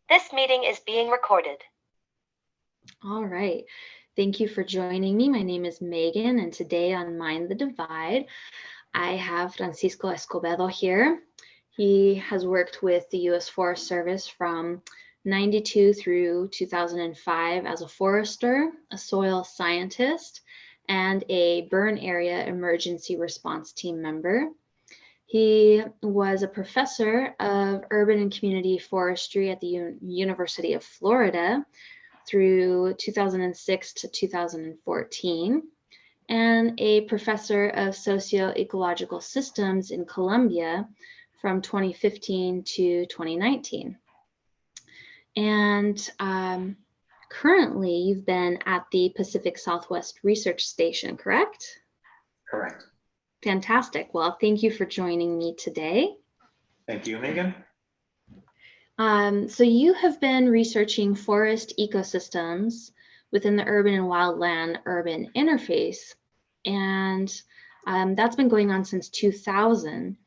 This meeting is being recorded. All right. Thank you for joining me. My name is Megan, and today on Mind the Divide, I have Francisco Escobedo here. He has worked with the U.S. Forest Service from 92 through 2005 as a forester, a soil scientist, and a burn area emergency response team member. He was a professor of urban and community forestry at the University of Florida through 2006 to 2014, and a professor of socio-ecological systems in Columbia from 2015 to 2019. And currently, you've been at the Pacific Southwest Research Station, correct? Correct. Fantastic. Well, thank you for joining me today. Thank you, Megan. So you have been researching forest ecosystems within the urban and wildland urban interface, and that's been going on since 2000.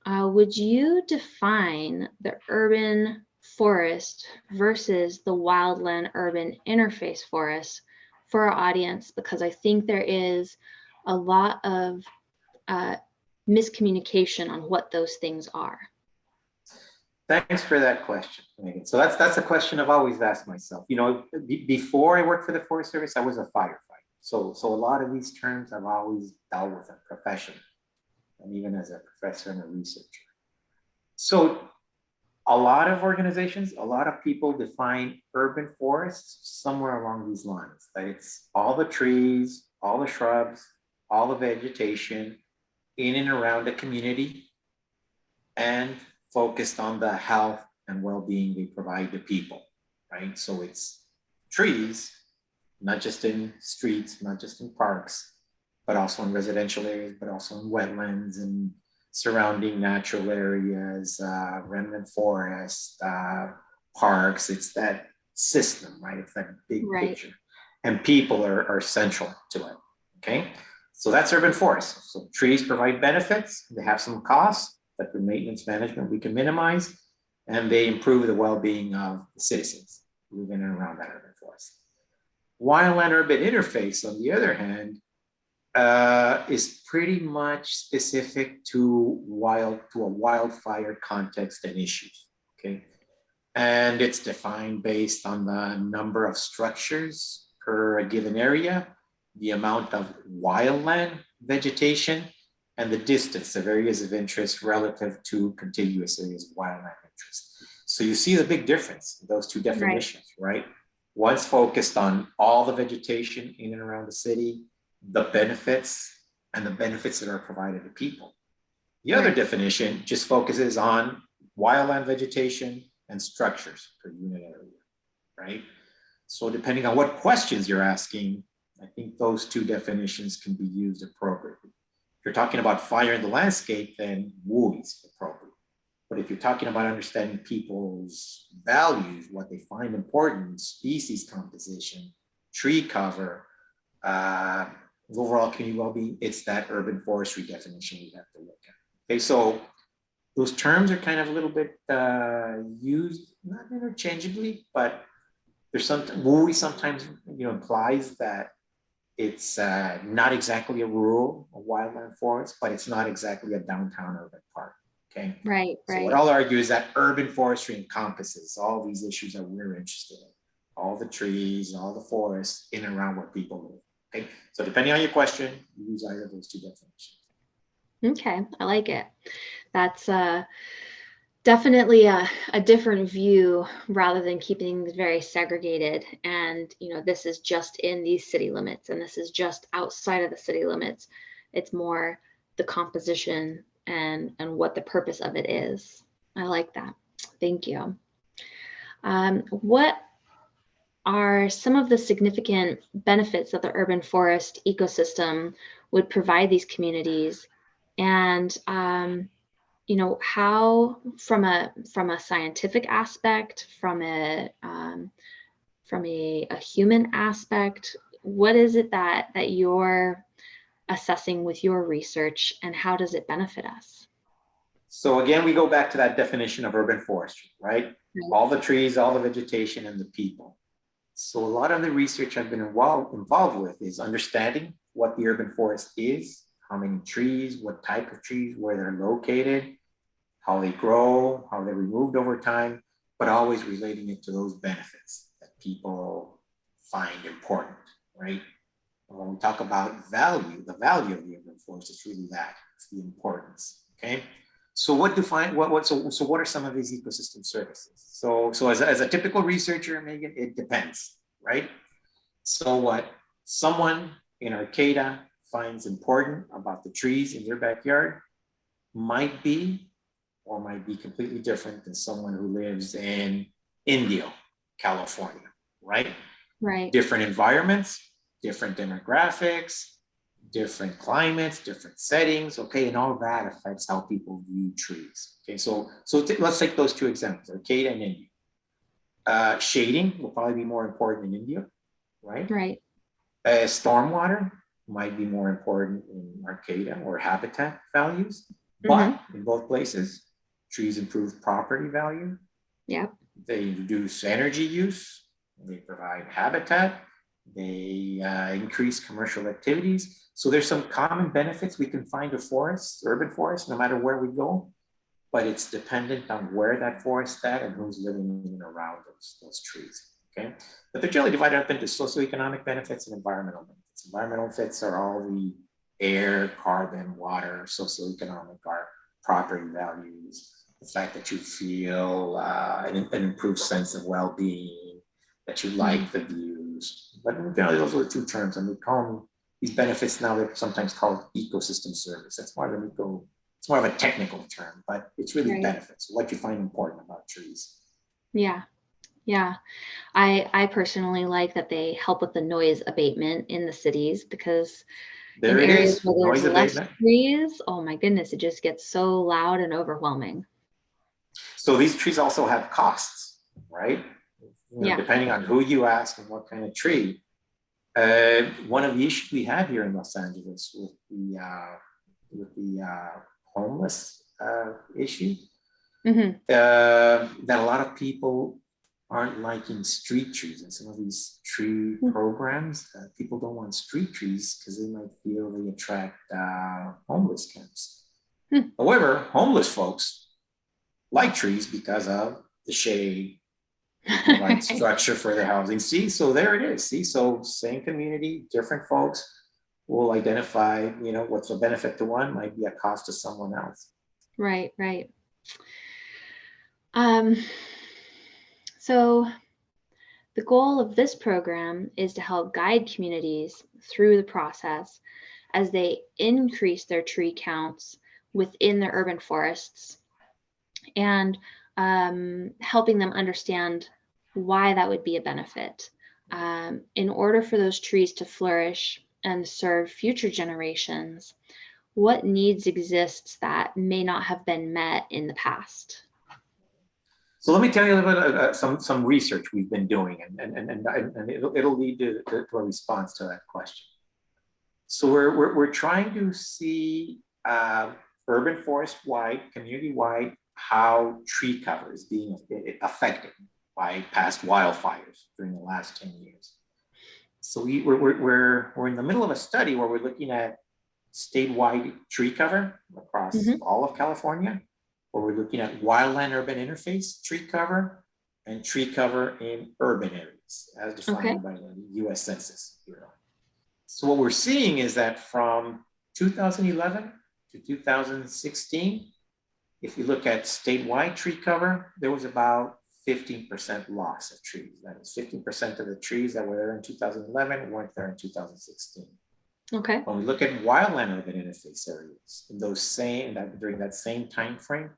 Would you define the urban forest versus the wildland urban interface forest for our audience? Because I think there is a lot of miscommunication on what those things are. Thanks for that question, Megan. So that's a question I've always asked myself. You know, before I worked for the Forest Service, I was a firefighter. So a lot of these terms I've always dealt with in profession, and even as a professor and a researcher. So a lot of organizations, a lot of people define urban forests somewhere along these lines, that it's all the trees, all the shrubs, all the vegetation in and around a community, and focused on the health and well-being they provide to people, right? So it's trees, not just in streets, not just in parks, but also in residential areas, but also in wetlands and surrounding natural areas, remnant forests, parks. It's that system, right? It's that big picture. And people are central to it, okay? So that's urban forest. So trees provide benefits, they have some costs, but the maintenance management we can minimize, and they improve the well-being of the citizens living in and around that urban forest. Wildland urban interface, on the other hand, is pretty much specific to a wildfire context and issues, okay? And it's defined based on the number of structures per a given area, the amount of wildland vegetation, and the distance of areas of interest relative to contiguous areas of wildland interest. So you see the big difference in those two definitions, right? One's focused on all the vegetation in and around the city, the benefits, and the benefits that are provided to people. The other definition just focuses on wildland vegetation and structures per unit area, right? So depending on what questions you're asking, I think those two definitions can be used appropriately. If you're talking about fire in the landscape, then WUI is appropriate. But if you're talking about understanding people's values, what they find important, species composition, tree cover, overall community well-being, it's that urban forestry definition we have to look at. Okay, so those terms are kind of a little bit used, not interchangeably, but there's WUI sometimes implies that it's not exactly a rural wildland forest, but it's not exactly a downtown urban park. Okay. Right. So what I'll argue is that urban forestry encompasses all these issues that we're interested in, all the trees, all the forests in and around where people live. Okay. So depending on your question, you use either of those two definitions. Okay, I like it. That's definitely a different view rather than keeping things very segregated. And, this is just in these city limits and this is just outside of the city limits. It's more the composition and what the purpose of it is. I like that. Thank you. What are some of the significant benefits that the urban forest ecosystem would provide these communities? And how from a scientific aspect, from a human aspect, what is it that you're assessing with your research, and how does it benefit us? So again, we go back to that definition of urban forestry, right? All the trees, all the vegetation, and the people. So a lot of the research I've been involved with is understanding what the urban forest is, how many trees, what type of trees, where they're located, how they grow, how they're removed over time, but always relating it to those benefits that people find important, right? And when we talk about value, the value of the urban forest is really that, it's the importance, okay? So what are some of these ecosystem services? So as a typical researcher, Megan, it depends, right? So what someone in Arcata finds important about the trees in their backyard might be or might be completely different than someone who lives in Indio, California, right? Right. Different environments, different demographics, different climates, different settings, okay, and all that affects how people view trees. Okay, so let's take those two examples, Arcata and India. Shading will probably be more important in India, right? Right. Stormwater might be more important in Arcata or habitat values, but in both places, trees improve property value. Yeah. They reduce energy use. They provide habitat. They increase commercial activities. So there's some common benefits we can find of forests, urban forests, no matter where we go, but it's dependent on where that forest is at and who's living in and around those trees, okay? But they're generally divided up into socioeconomic benefits and environmental benefits. Environmental benefits are all the air, carbon, water, socioeconomic are property values, the fact that you feel an improved sense of well-being, that you like the views. But generally, those are the two terms, and we call them these benefits now. They're sometimes called ecosystem service. That's more of it's more of a technical term, but it's really benefits, what you find important about trees. Yeah. Yeah. I personally like that they help with the noise abatement in the cities, because there in it areas is, where noise there's less abatement. trees, oh my goodness, it just gets so loud and overwhelming. So these trees also have costs, right? Depending on who you ask and what kind of tree. One of the issues we have here in Los Angeles with the homeless issue, that a lot of people aren't liking street trees, and some of these tree programs, people don't want street trees because they might feel they attract homeless camps. However, homeless folks like trees because of the shade, provide structure for their housing. See, so there it is. See, so same community, different folks will identify, what's a benefit to one might be a cost to someone else. Right. So the goal of this program is to help guide communities through the process as they increase their tree counts within their urban forests, and helping them understand why that would be a benefit. In order for those trees to flourish and serve future generations, what needs exists that may not have been met in the past? So let me tell you a little bit of some research we've been doing, and it'll lead to a response to that question. So we're trying to see urban forest-wide, community-wide, how tree cover is being affected by past wildfires during the last 10 years. So we're in the middle of a study where we're looking at statewide tree cover across all of California, where we're looking at wildland urban interface tree cover and tree cover in urban areas as defined by the US Census Bureau. So what we're seeing is that from 2011 to 2016, if you look at statewide tree cover, there was about 15% loss of trees. That is 15% of the trees that were there in 2011 weren't there in 2016. Okay. When we look at wildland urban interface areas, during that same time frame,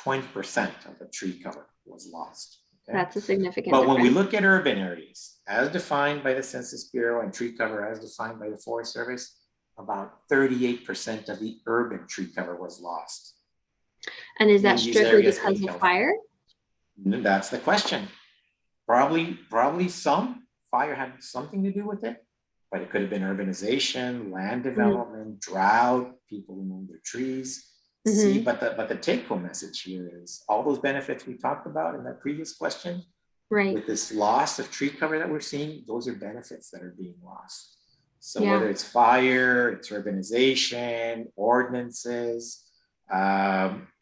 20% of the tree cover was lost. Okay? That's a significant But difference. when we look at urban areas, as defined by the Census Bureau, and tree cover as defined by the Forest Service, about 38% of the urban tree cover was lost. And is that strictly because of fire? That's the question. Probably some fire had something to do with it, but it could have been urbanization, land development, drought, people removed their trees. See, but the take-home message here is all those benefits we talked about in that previous question, Right. with this loss of tree cover that we're seeing, those are benefits that are being lost. So Yeah. whether it's fire, it's urbanization, ordinances,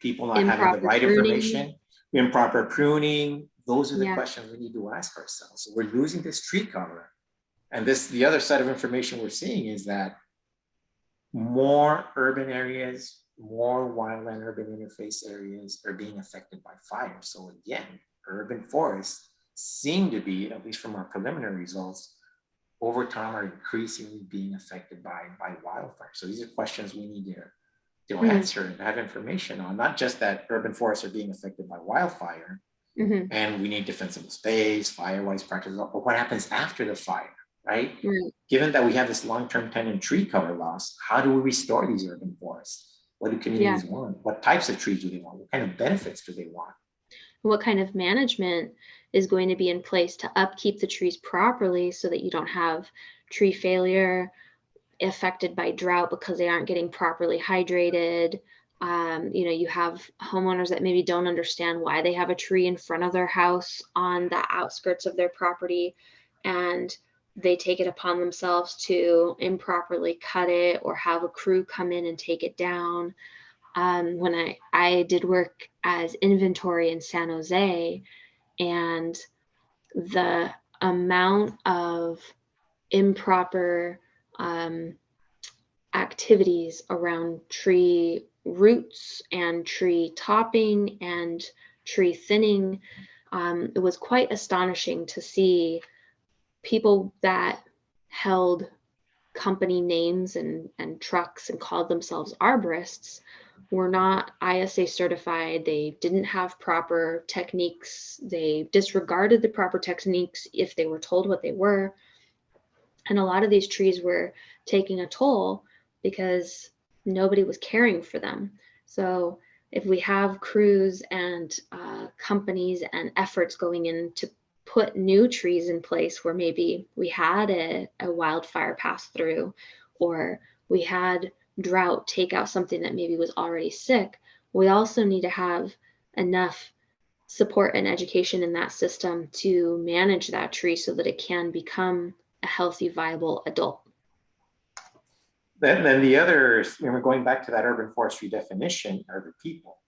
people not having the Improper right pruning. information, improper pruning, those are the Yeah. questions we need to ask ourselves. So we're losing this tree cover. And the other side of information we're seeing is that more urban areas, more wildland urban interface areas are being affected by fire. So again, urban forests seem to be, at least from our preliminary results, over time are increasingly being affected by wildfire. So these are questions we need to answer and have information on, not just that urban forests are being affected by wildfire, and we need defensible space, fire-wise practices, but what happens after the fire? Right? Given that we have this long-term tenant tree cover loss, how do we restore these urban forests? What do communities want? What types of trees do they want? What kind of benefits do they want? What kind of management is going to be in place to upkeep the trees properly so that you don't have tree failure affected by drought because they aren't getting properly hydrated? You have homeowners that maybe don't understand why they have a tree in front of their house on the outskirts of their property, and they take it upon themselves to improperly cut it or have a crew come in and take it down. When I did work as inventory in San Jose, and the amount of improper activities around tree roots and tree topping and tree thinning, it was quite astonishing to see people that held company names and trucks and called themselves arborists were not ISA certified. They didn't have proper techniques. They disregarded the proper techniques if they were told what they were. And a lot of these trees were taking a toll because nobody was caring for them. So if we have crews and companies and efforts going in to put new trees in place where maybe we had a wildfire pass through, or we had drought take out something that maybe was already sick, we also need to have enough support and education in that system to manage that tree so that it can become a healthy, viable adult. Then the other, we're going back to that urban forestry definition, are the people.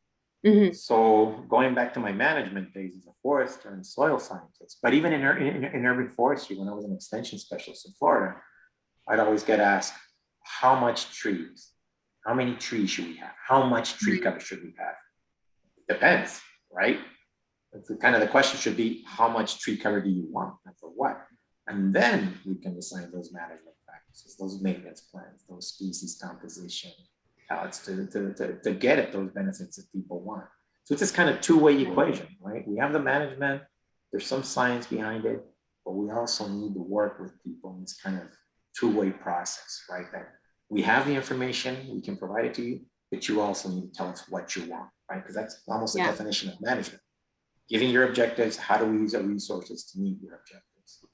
So going back to my management days as a forester and soil scientist, but even in urban forestry, when I was an extension specialist in Florida, I'd always get asked, how much trees? How many trees should we have? How much tree cover should we have? Depends, right? Kind of the question should be, how much tree cover do you want and for what? And then we can decide those management practices, those maintenance plans, those species composition, how it's to get at those benefits that people want. So it's this kind of two-way equation, right? We have the management, there's some science behind it, but we also need to work with people in this kind of two-way process, right? That we have the information, we can provide it to you, but you also need to tell us what you want, right? Because that's almost the definition of management. Giving your objectives, how do we use our resources to meet your objectives?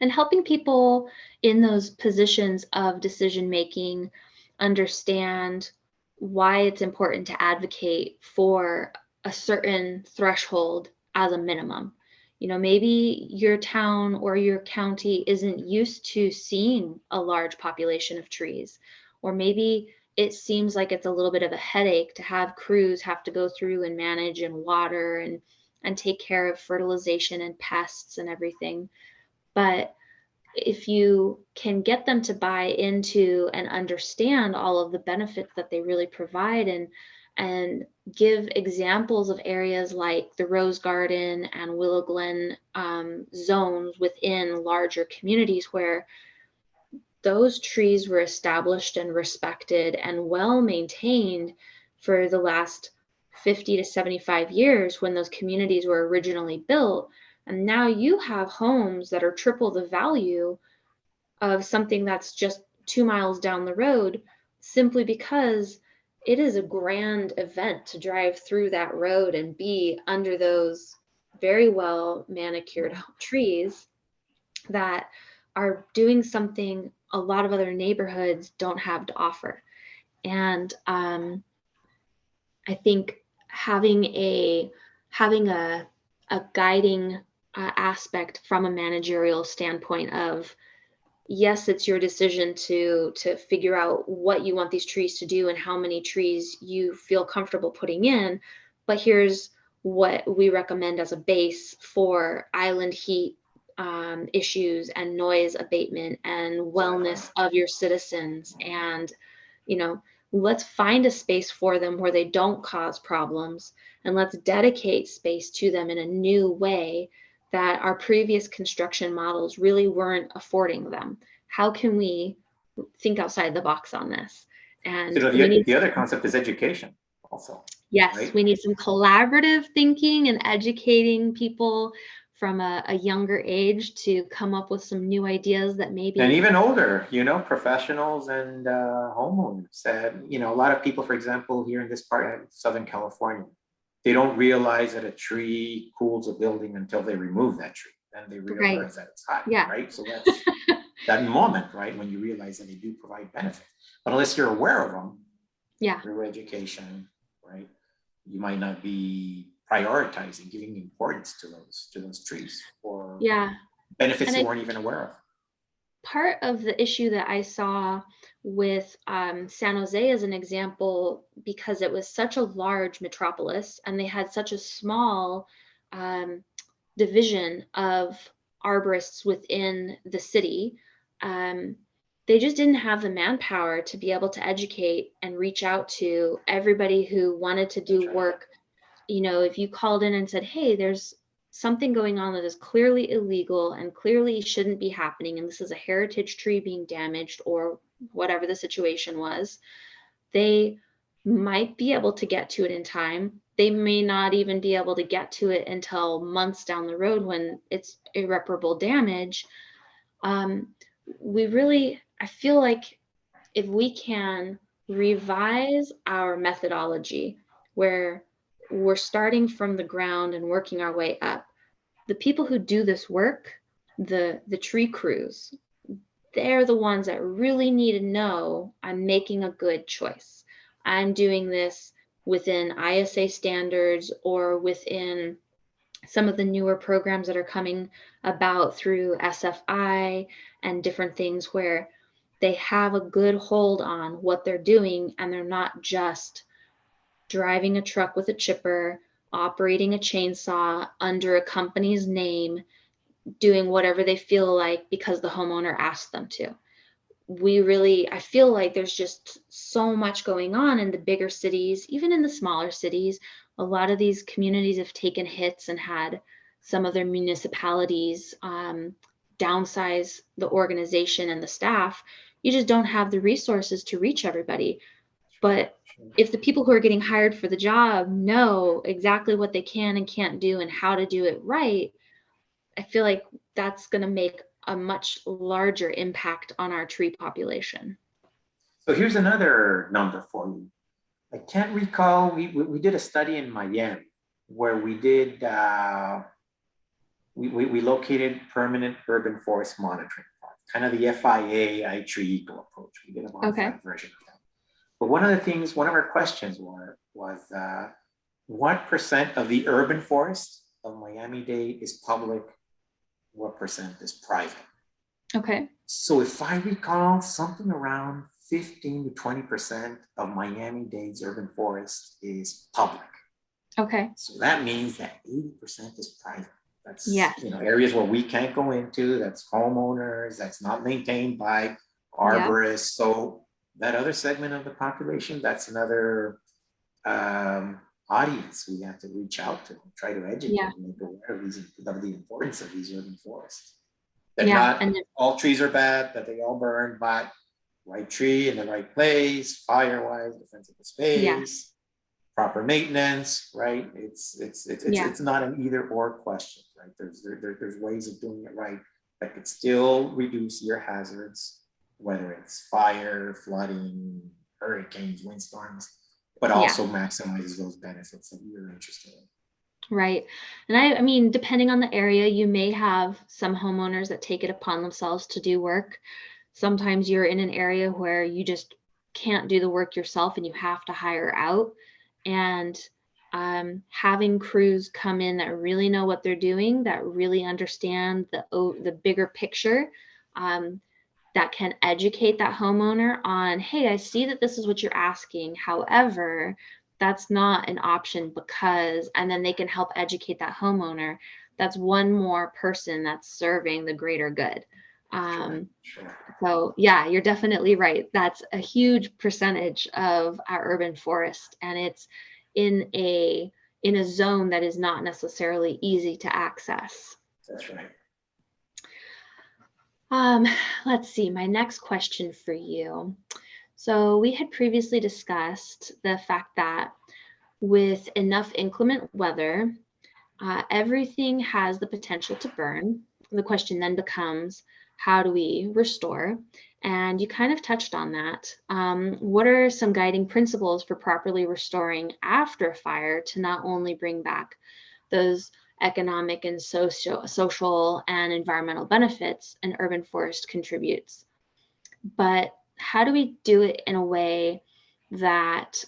And helping people in those positions of decision-making understand why it's important to advocate for a certain threshold as a minimum. Maybe your town or your county isn't used to seeing a large population of trees, or maybe it seems like it's a little bit of a headache to have crews have to go through and manage and water and take care of fertilization and pests and everything. But if you can get them to buy into and understand all of the benefits that they really provide, and give examples of areas like the Rose Garden and Willow Glen zones within larger communities where those trees were established and respected and well maintained for the last 50 to 75 years when those communities were originally built. And now you have homes that are triple the value of something that's just 2 miles down the road, simply because it is a grand event to drive through that road and be under those very well manicured trees that are doing something a lot of other neighborhoods don't have to offer. And I think having a guiding aspect from a managerial standpoint of, yes, it's your decision to figure out what you want these trees to do and how many trees you feel comfortable putting in, but here's what we recommend as a base for island heat issues and noise abatement and wellness of your citizens. And, you know, let's find a space for them where they don't cause problems, and let's dedicate space to them in a new way that our previous construction models really weren't affording them. How can we think outside the box on this? And You know, we need, the other concept is education also. yes, right? we need some collaborative thinking and educating people from a younger age to come up with some new ideas that maybe. And even older, you know, professionals and homeowners. You know, a lot of people, for example, here in this part of Southern California, they don't realize that a tree cools a building until they remove that tree. Then they realize that it's hot, Yeah. right? So that's that moment, right, when you realize that they do provide benefit. But unless you're aware of them, Yeah. through education, right, you might not be prioritizing, giving importance to those trees or Yeah. benefits And you weren't even aware of. Part of the issue that I saw with San Jose as an example, because it was such a large metropolis and they had such a small division of arborists within the city, they just didn't have the manpower to be able to educate and reach out to everybody who wanted to do work. You know, if you called in and said, hey, there's something going on that is clearly illegal and clearly shouldn't be happening, and this is a heritage tree being damaged or whatever the situation was, they might be able to get to it in time. They may not even be able to get to it until months down the road when it's irreparable damage. I feel like if we can revise our methodology where we're starting from the ground and working our way up, the people who do this work, the tree crews, they're the ones that really need to know I'm making a good choice. I'm doing this within ISA standards or within some of the newer programs that are coming about through SFI and different things where they have a good hold on what they're doing and they're not just driving a truck with a chipper, operating a chainsaw under a company's name, doing whatever they feel like because the homeowner asked them to. I feel like there's just so much going on in the bigger cities, even in the smaller cities. A lot of these communities have taken hits and had some of their municipalities downsize the organization and the staff. You just don't have the resources to reach everybody. But if the people who are getting hired for the job know exactly what they can and can't do and how to do it right, I feel like that's going to make a much larger impact on our tree population. So here's another number for you. I can't recall, we did a study in Miami where we did, we located permanent urban forest monitoring, kind of the FIA iTree Eco approach. We did a modified version of that. But one of our questions was what percent of the urban forest of Miami-Dade is public? What percent is private? Okay. So if I recall, something around 15 to 20% of Miami-Dade's urban forest is public. Okay. So that means that 80% is private. That's areas where we can't go into, that's homeowners, that's not maintained by arborists. Yeah. So that other segment of the population, that's another audience we have to reach out to, try to educate and make aware of the importance of these urban forests. That not all trees are bad, that they all burn, but right tree in the right place, fire-wise, defensible space, proper maintenance, right? It's not an either-or question, right? There's ways of doing it right that could still reduce your hazards, whether it's fire, flooding, hurricanes, windstorms, but also maximizes those benefits that you're interested in. Right. And I mean, depending on the area, you may have some homeowners that take it upon themselves to do work. Sometimes you're in an area where you just can't do the work yourself and you have to hire out. and having crews come in that really know what they're doing, that really understand the bigger picture, that can educate that homeowner on, hey, I see that this is what you're asking. However, that's not an option because, and then they can help educate that homeowner. That's one more person that's serving the greater good. Sure. So yeah, you're definitely right. That's a huge percentage of our urban forest, and it's in a zone that is not necessarily easy to access. That's right. Let's see, my next question for you. So we had previously discussed the fact that with enough inclement weather, everything has the potential to burn. The question then becomes, how do we restore? And you kind of touched on that. What are some guiding principles for properly restoring after fire to not only bring back those economic and social and environmental benefits an urban forest contributes, but how do we do it in a way that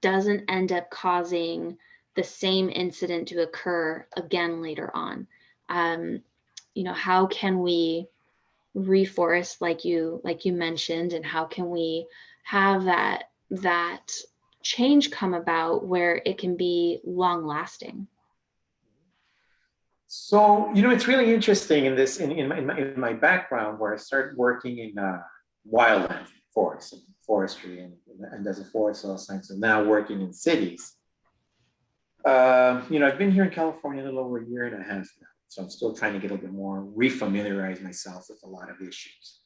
doesn't end up causing the same incident to occur again later on? How can we reforest like you mentioned, and how can we have that change come about where it can be long lasting? So, it's really interesting in my background where I started working in wildland forestry and as a forest soil science, and now working in cities. I've been here in California a little over a year and a half now, so I'm still trying to get a little bit more, refamiliarize myself with a lot of issues.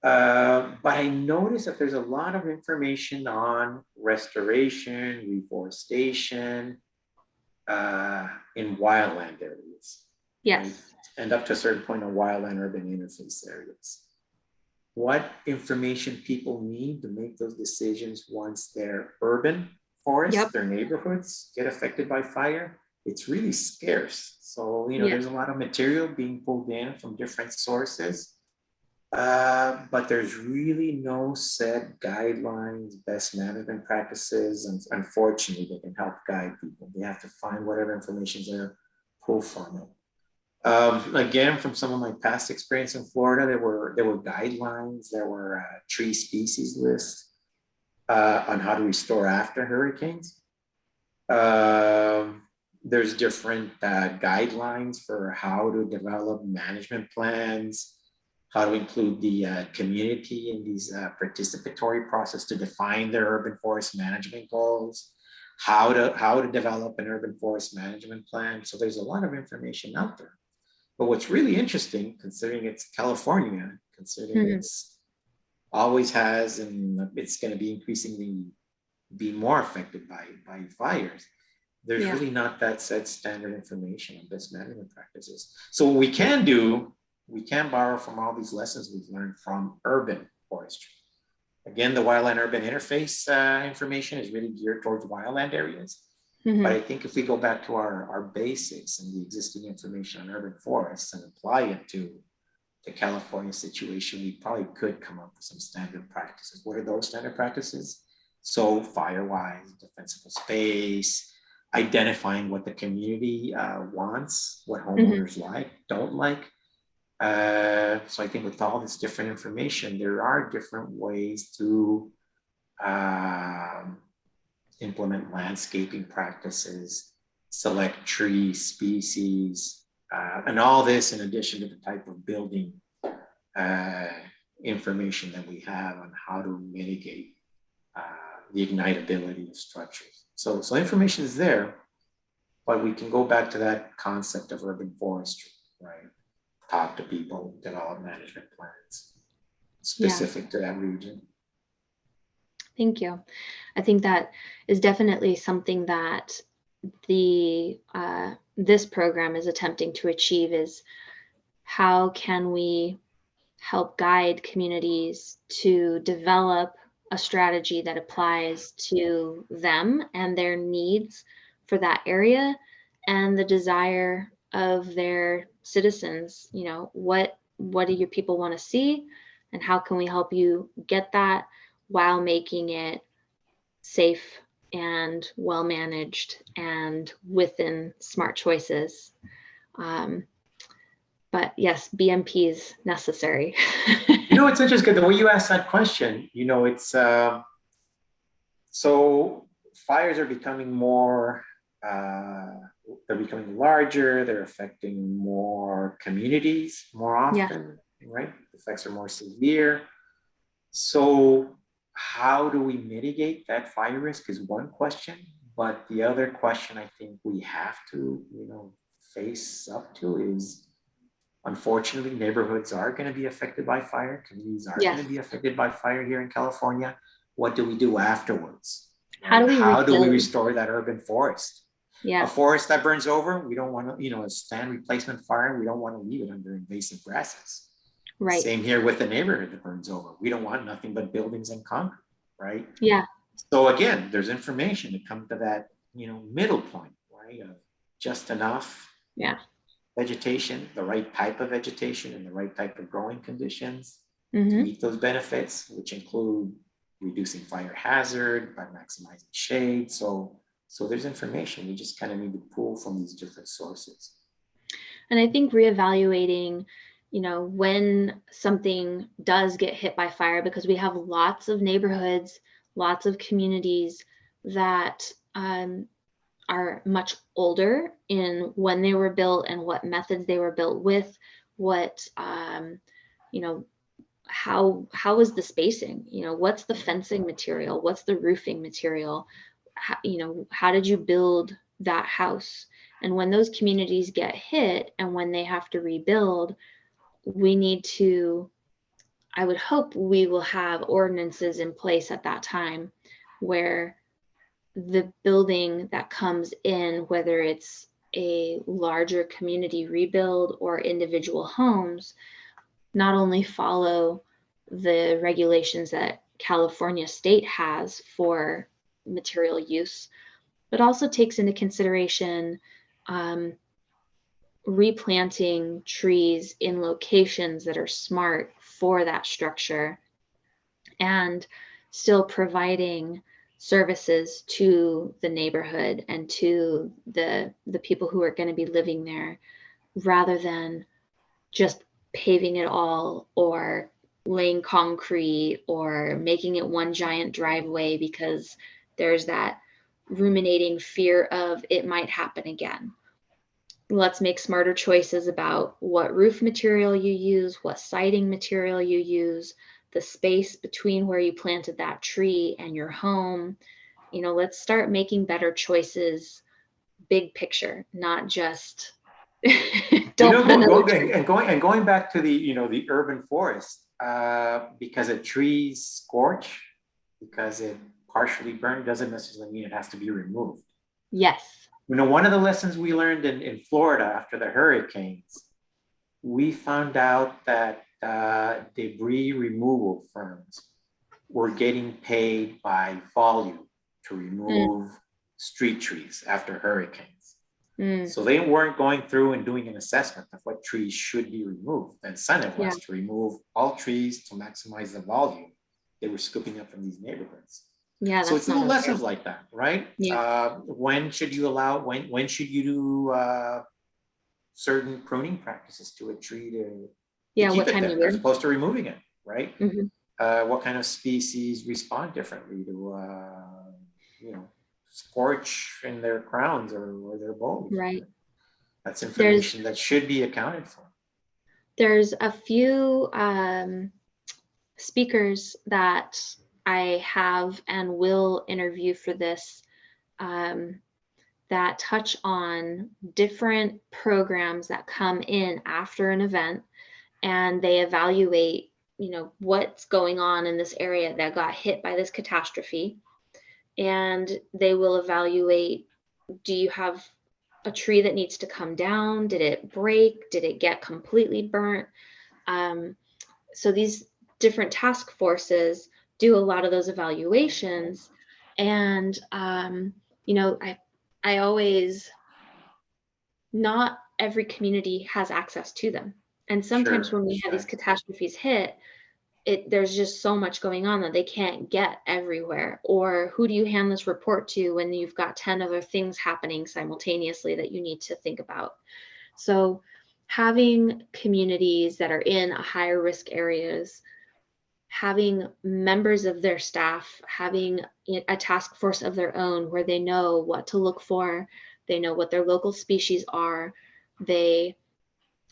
But I noticed that there's a lot of information on restoration, reforestation, in wildland areas. Yes. Right? And up to a certain point on wildland urban interface areas. What information people need to make those decisions once their urban forests, their neighborhoods get affected by fire, it's really scarce. So, there's a lot of material being pulled in from different sources. But there's really no set guidelines, best management practices, and unfortunately, they can help guide people. They have to find whatever information's there, pull from it. Again, from some of my past experience in Florida, there were guidelines, there were tree species lists on how to restore after hurricanes. There's different guidelines for how to develop management plans, how to include the community in these participatory process to define their urban forest management goals, how to develop an urban forest management plan. So there's a lot of information out there. But what's really interesting, considering it's California, considering it's always has, and it's going to be increasingly be more affected by fires, there's really not that set standard information on best management practices. So what we can do, we can borrow from all these lessons we've learned from urban forestry. Again, the wildland urban interface information is really geared towards wildland areas. But I think if we go back to our basics and the existing information on urban forests and apply it to the California situation, we probably could come up with some standard practices. What are those standard practices? So fire-wise, defensible space, identifying what the community wants, what homeowners like, don't like. So I think with all this different information, there are different ways to implement landscaping practices, select tree species, and all this in addition to the type of building information that we have on how to mitigate the ignitability of structures. So information is there, but we can go back to that concept of urban forestry, right? Talk to people, develop management plans specific to that region. Thank you. I think that is definitely something that this program is attempting to achieve, is how can we help guide communities to develop a strategy that applies to them and their needs for that area and the desire of their citizens. What do your people want to see, and how can we help you get that while making it safe and well managed and within smart choices. But yes, BMP is necessary. It's interesting the way you asked that question. It's so fires are becoming more, they're becoming larger, they're affecting more communities more often, right? The effects are more severe. So how do we mitigate that fire risk is one question, but the other question I think we have to, face up to is, unfortunately, neighborhoods are going to be affected by fire. Communities are going to be affected by fire here in California. What do we do afterwards? How do we restore that urban forest? Yeah. A forest that burns over, we don't want to, a stand replacement fire, we don't want to leave it under invasive grasses. Right. Same here with the neighborhood that burns over. We don't want nothing but buildings and concrete, right? Yeah. So again, there's information to come to that, middle point, right? Of just enough vegetation, the right type of vegetation and the right type of growing conditions to meet those benefits, which include reducing fire hazard by maximizing shade. So there's information. We just kind of need to pull from these different sources. And I think reevaluating, when something does get hit by fire, because we have lots of neighborhoods, lots of communities that are much older in when they were built and what methods they were built with, what, how is the spacing? What's the fencing material? What's the roofing material? How did you build that house? And when those communities get hit and when they have to rebuild, we need to, I would hope we will have ordinances in place at that time where the building that comes in, whether it's a larger community rebuild or individual homes, not only follow the regulations that California state has for material use, but also takes into consideration replanting trees in locations that are smart for that structure and still providing services to the neighborhood and to the people who are going to be living there, rather than just paving it all or laying concrete or making it one giant driveway because there's that ruminating fear of it might happen again. Let's make smarter choices about what roof material you use, what siding material you use, the space between where you planted that tree and your home. Let's start making better choices, big picture, not just going back to the urban forest, because a tree scorch, because it partially burned, doesn't necessarily mean it has to be removed. Yes. One of the lessons we learned in Florida after the hurricanes, we found out that debris removal firms were getting paid by volume to remove street trees after hurricanes. So they weren't going through and doing an assessment of what trees should be removed. The incentive was to remove all trees to maximize the volume they were scooping up from these neighborhoods. Yeah, so it's little lessons like that, right? Yeah. When should you allow, when should you do certain pruning practices to a tree to keep it there, as opposed to removing it, right? What kind of species respond differently to, scorch in their crowns or their bones? Right. That's information that should be accounted for. There's a few speakers that I have and will interview for this that touch on different programs that come in after an event, and they evaluate, what's going on in this area that got hit by this catastrophe. And they will evaluate, do you have a tree that needs to come down? Did it break? Did it get completely burnt? So these different task forces do a lot of those evaluations. And, I always, not every community has access to them. And sometimes when we have these catastrophes hit, there's just so much going on that they can't get everywhere. Or who do you hand this report to when you've got 10 other things happening simultaneously that you need to think about? So having communities that are in higher risk areas, having members of their staff, having a task force of their own where they know what to look for, they know what their local species are, they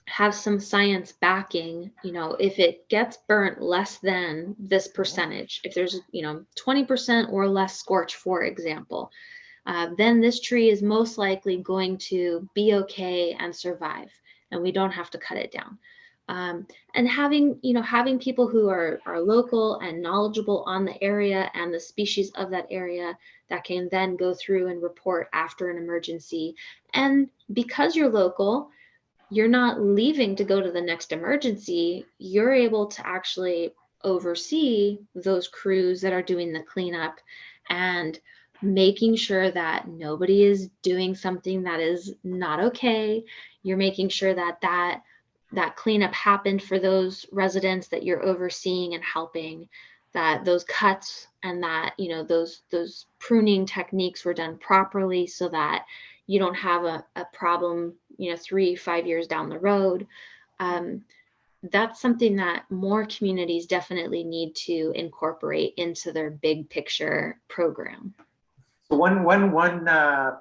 have some science backing. If it gets burnt less than this percentage, if there's 20% or less scorch, for example, then this tree is most likely going to be okay and survive, and we don't have to cut it down. And having people who are local and knowledgeable on the area and the species of that area that can then go through and report after an emergency. And because you're local, you're not leaving to go to the next emergency. You're able to actually oversee those crews that are doing the cleanup and making sure that nobody is doing something that is not okay. You're making sure that cleanup happened for those residents that you're overseeing and helping, that those cuts and that those pruning techniques were done properly so that you don't have a problem 3-5 years down the road. That's something that more communities definitely need to incorporate into their big picture program. So one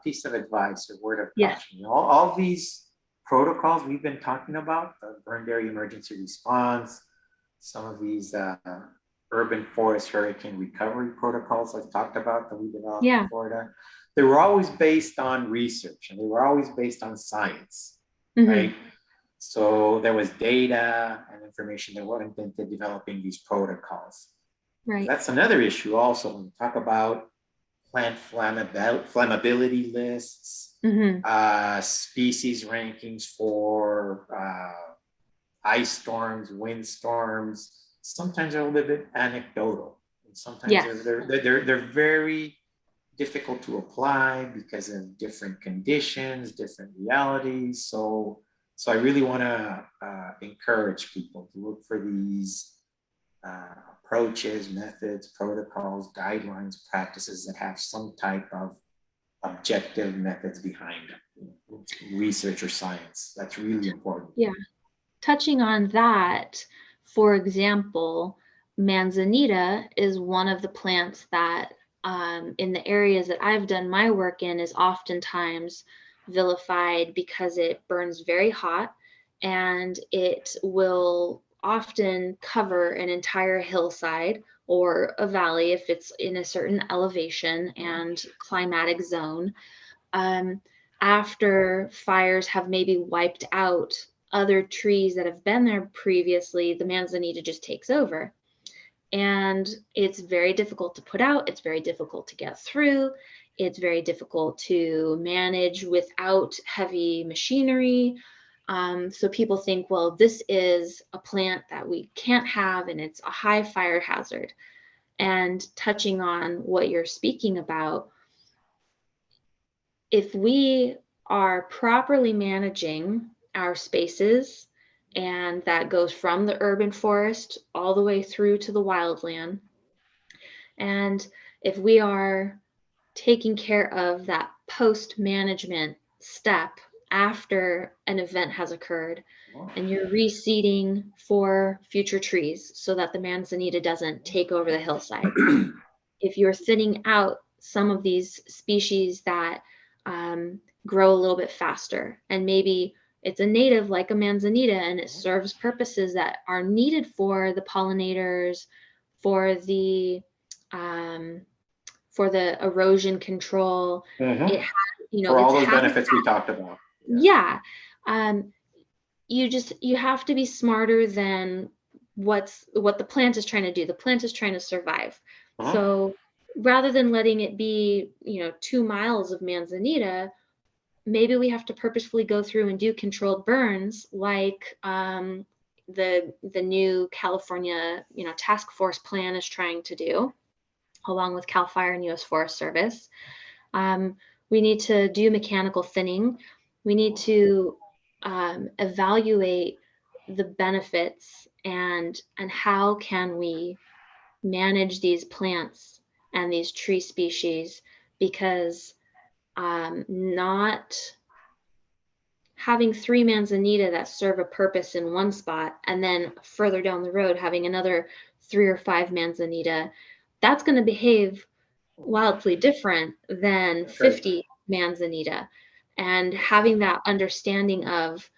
piece of advice or word of caution. Yes. All these protocols we've been talking about, the burned area emergency response, some of these urban forest hurricane recovery protocols I've talked about that we developed in Florida, they were always based on research and they were always based on science, right? So there was data and information that went into developing these protocols. Right. That's another issue also when we talk about plant flammability lists, species rankings for ice storms, wind storms. Sometimes they're a little bit anecdotal, and sometimes they're very difficult to apply because of different conditions, different realities. So I really want to encourage people to look for these approaches, methods, protocols, guidelines, practices that have some type of objective methods behind research or science. That's really important. Yeah. Touching on that, for example, manzanita is one of the plants that in the areas that I've done my work in is oftentimes vilified because it burns very hot and it will often cover an entire hillside or a valley if it's in a certain elevation and climatic zone. After fires have maybe wiped out other trees that have been there previously, the manzanita just takes over. And it's very difficult to put out. It's very difficult to get through. It's very difficult to manage without heavy machinery. So people think, well, this is a plant that we can't have and it's a high fire hazard. And touching on what you're speaking about, if we are properly managing our spaces, and that goes from the urban forest all the way through to the wildland, and if we are taking care of that post-management step after an event has occurred, and you're reseeding for future trees so that the manzanita doesn't take over the hillside. If you're thinning out some of these species that grow a little bit faster, and maybe it's a native like a manzanita and it serves purposes that are needed for the pollinators, for the erosion control. It has, for all those benefits we talked about. You have to be smarter than what the plant is trying to do. The plant is trying to survive. So rather than letting it be 2 miles of manzanita, maybe we have to purposefully go through and do controlled burns like the new California task force plan is trying to do, along with CAL FIRE and US Forest Service. We need to do mechanical thinning. We need to evaluate the benefits and how can we manage these plants and these tree species, because not having 3 manzanita that serve a purpose in one spot and then further down the road having another 3 or 5 manzanita, that's going to behave wildly different than That's right. 50 manzanita. And having that understanding of,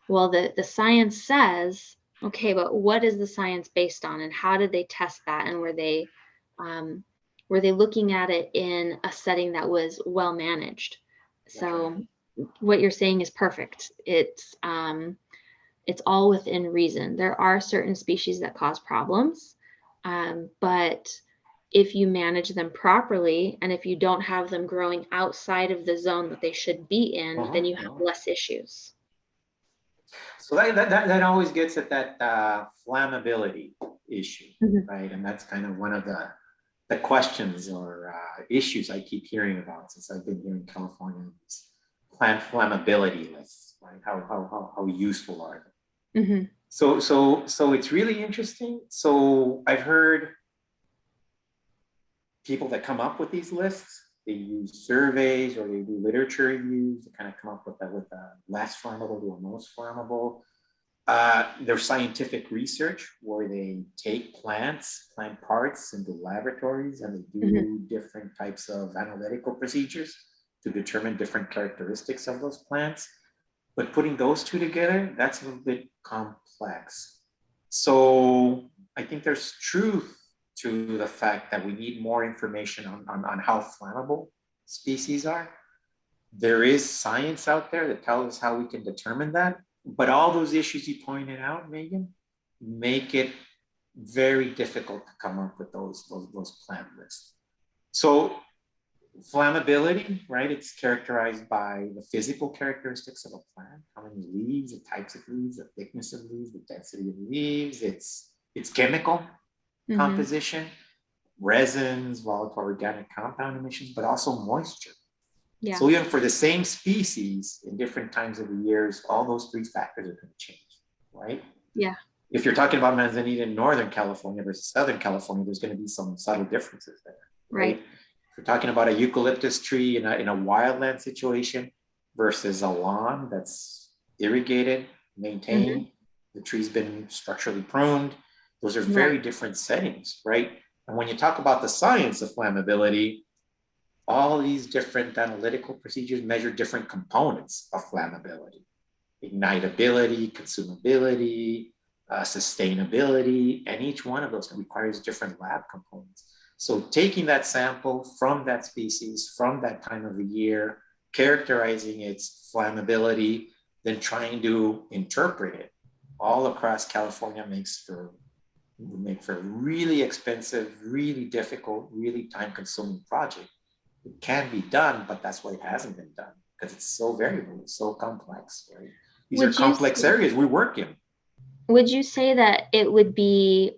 well, the science says, okay, but what is the science based on, and how did they test that, and were they looking at it in a setting that was well managed? So what you're saying is perfect. It's all within reason. There are certain species that cause problems, but if you manage them properly, and if you don't have them growing outside of the zone that they should be in, then you have less issues. So that always gets at that flammability issue, right? And that's kind of one of the questions or issues I keep hearing about since I've been here in California. These plant flammability lists, right? How useful are they? So it's really interesting. So I've heard people that come up with these lists, they use surveys or they do literature reviews to kind of come up with a less flammable to a most flammable. There's scientific research where they take plant parts into laboratories and they do different types of analytical procedures to determine different characteristics of those plants. But putting those two together, that's a little bit complex. So I think there's truth to the fact that we need more information on how flammable species are. There is science out there that tells us how we can determine that. But all those issues you pointed out, Megan, make it very difficult to come up with those plant lists. So flammability, right? It's characterized by the physical characteristics of a plant, how many leaves, the types of leaves, the thickness of leaves, the density of leaves, its chemical composition, resins, volatile organic compound emissions, but also moisture. Yeah. So even for the same species in different times of the years, all those 3 factors are going to change, right? Yeah. If you're talking about manzanita in Northern California versus Southern California, there's going to be some subtle differences there, right? If you're talking about a eucalyptus tree in a wildland situation versus a lawn that's irrigated, maintained, the tree's been structurally pruned, those are very different settings, right? And when you talk about the science of flammability, all these different analytical procedures measure different components of flammability: ignitability, consumability, sustainability, and each one of those requires different lab components. So taking that sample from that species, from that time of the year, characterizing its flammability, then trying to interpret it all across California would make for a really expensive, really difficult, really time-consuming project. It can be done, but that's why it hasn't been done, because it's so variable, it's so complex, right? These are complex areas we work in. Would you say that it would be,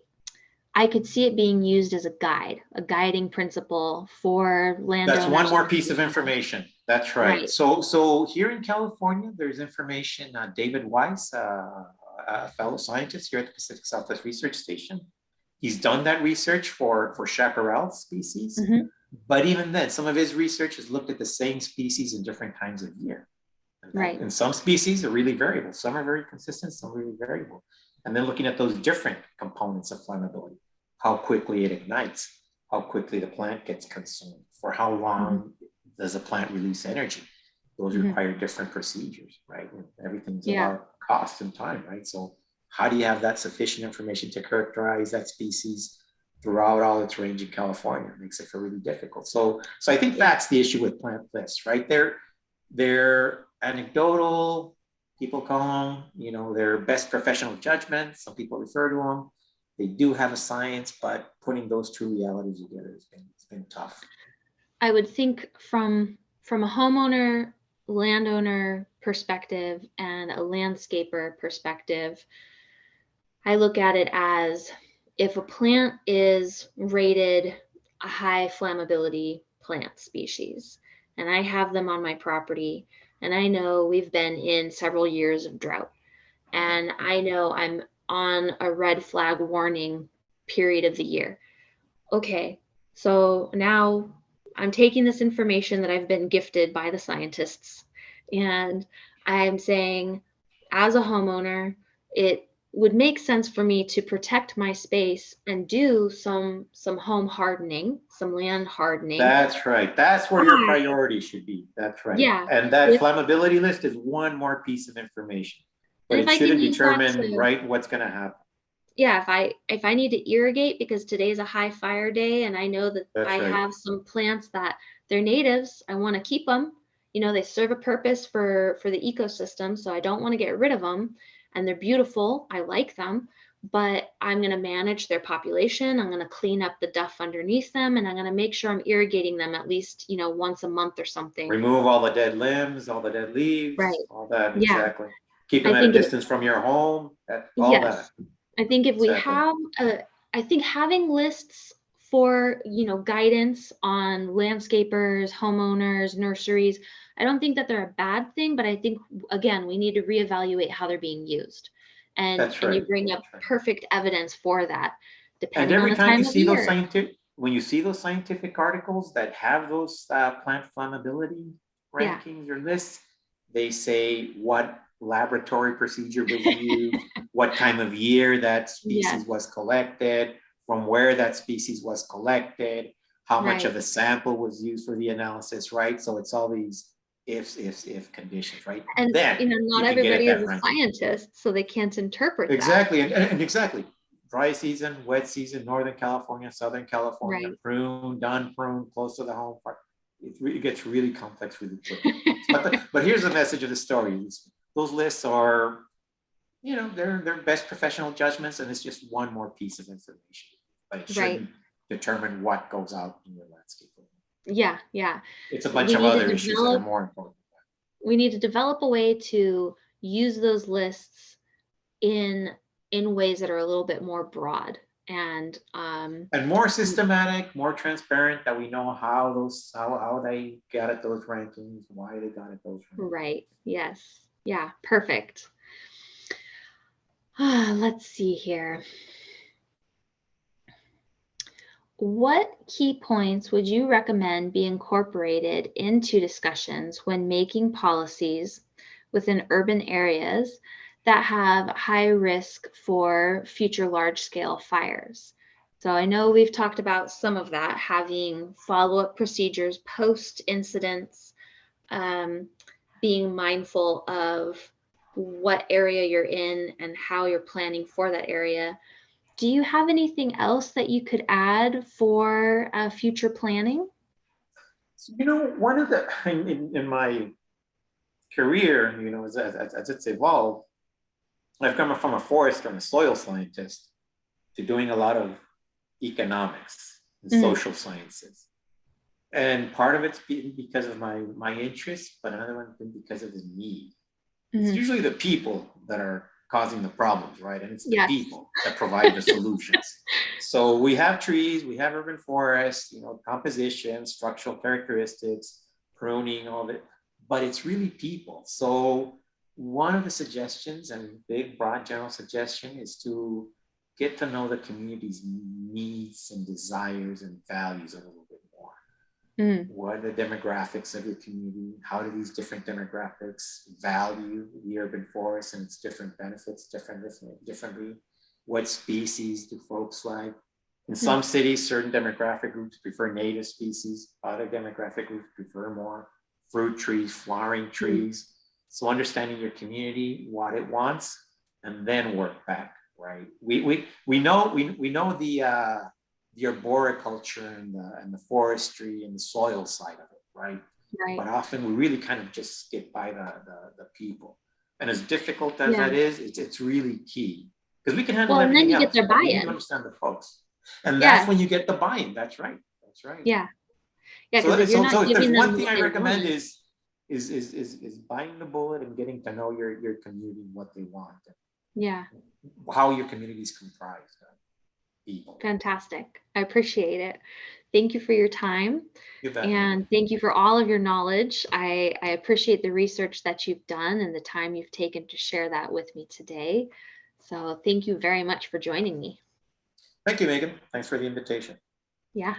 I could see it being used as a guide, a guiding principle for landowners? That's one more piece of information. That's right. So here in California, there's information. David Weiss, a fellow scientist here at the Pacific Southwest Research Station, he's done that research for chaparral species. But even then, some of his research has looked at the same species in different times of year. And some species are really variable. Some are very consistent, some are really variable. And then looking at those different components of flammability, how quickly it ignites, how quickly the plant gets consumed, for how long does a plant release energy. Those require different procedures, right? Everything's about cost and time, right? So how do you have that sufficient information to characterize that species throughout all its range in California? It makes it for really difficult. So I think that's the issue with plant lists, right? They're anecdotal. People call them, their best professional judgment. Some people refer to them. They do have a science, but putting those two realities together has been tough. I would think from a homeowner, landowner perspective and a landscaper perspective, I look at it as, if a plant is rated a high flammability plant species, and I have them on my property, and I know we've been in several years of drought, and I know I'm on a red flag warning period of the year. Okay, so now I'm taking this information that I've been gifted by the scientists, and I'm saying, as a homeowner, it would make sense for me to protect my space and do some home hardening, some land hardening. That's right. That's where your priority should be. That's right. Yeah. And that flammability list is one more piece of information, but it shouldn't determine what's going to happen. Yeah, if I need to irrigate because today's a high fire day and I know that I have some plants that they're natives, I want to keep them. You know, they serve a purpose for the ecosystem, so I don't want to get rid of them. And they're beautiful. I like them, but I'm going to manage their population. I'm going to clean up the duff underneath them, and I'm going to make sure I'm irrigating them at least, you know, once a month or something. Remove all the dead limbs, all the dead leaves, all that. Yeah. Exactly. Keep them at a distance from your home. All that. I think if we have I think having lists for, you know, guidance on landscapers, homeowners, nurseries, I don't think that they're a bad thing, but I think, again, we need to reevaluate how they're being used. And you bring up perfect evidence for that. Depending on the time of year. When you see those scientific articles that have those plant flammability rankings or lists, they say what laboratory procedure was used, what time of year that species was collected, from where that species was collected, how much of a sample was used for the analysis, right? So it's all these if conditions, right? And then, you know, not everybody is a scientist, so they can't interpret exactly that. And exactly. Dry season, wet season, Northern California, Southern California, prune, done prune, close to the home part. It gets really complex really quickly. but here's the message of the story. Those lists are, you know, they're best professional judgments, and it's just one more piece of information. But it shouldn't determine what goes out in your landscape. Yeah, yeah. It's a bunch of other issues that are more important. We need to develop a way to use those lists in ways that are a little bit more broad and more systematic, more transparent, that we know how they got at those rankings, why they got at those rankings. Right. Yes. Yeah, perfect. Let's see here. What key points would you recommend be incorporated into discussions when making policies within urban areas that have high risk for future large-scale fires? So I know we've talked about some of that, having follow-up procedures post-incidents, being mindful of what area you're in and how you're planning for that area. Do you have anything else that you could add for future planning? You know, one of the, in my career, you know, as it's evolved, I've come from a forester and a soil scientist to doing a lot of economics and social sciences. And part of it's because of my interest, but another one because of the need. It's usually the people that are causing the problems, right? And it's the people that provide the solutions. So we have trees, we have urban forests, you know, composition, structural characteristics, pruning, all that, but it's really people. So one of the suggestions, and big, broad, general suggestion, is to get to know the community's needs and desires and values a little bit more. What are the demographics of your community? How do these different demographics value the urban forest and its different benefits differently? What species do folks like? In some cities, certain demographic groups prefer native species. Other demographic groups prefer more fruit trees, flowering trees. So understanding your community, what it wants, and then work back, right? We know the arboriculture and the forestry and the soil side of it, right? But often we really kind of just skip by the people. And as difficult as that is, it's really key, because we can handle everything else. Get their buy-in. You need to understand the folks, and that's when you get the buy-in. That's right. Yeah. So if there's one thing I recommend is buying the bullet and getting to know your community, what they want. How your community is comprised of people. Fantastic. I appreciate it. Thank you for your time. And thank you for all of your knowledge. I appreciate the research that you've done and the time you've taken to share that with me today. So thank you very much for joining me. Thank you, Megan. Thanks for the invitation. Yeah.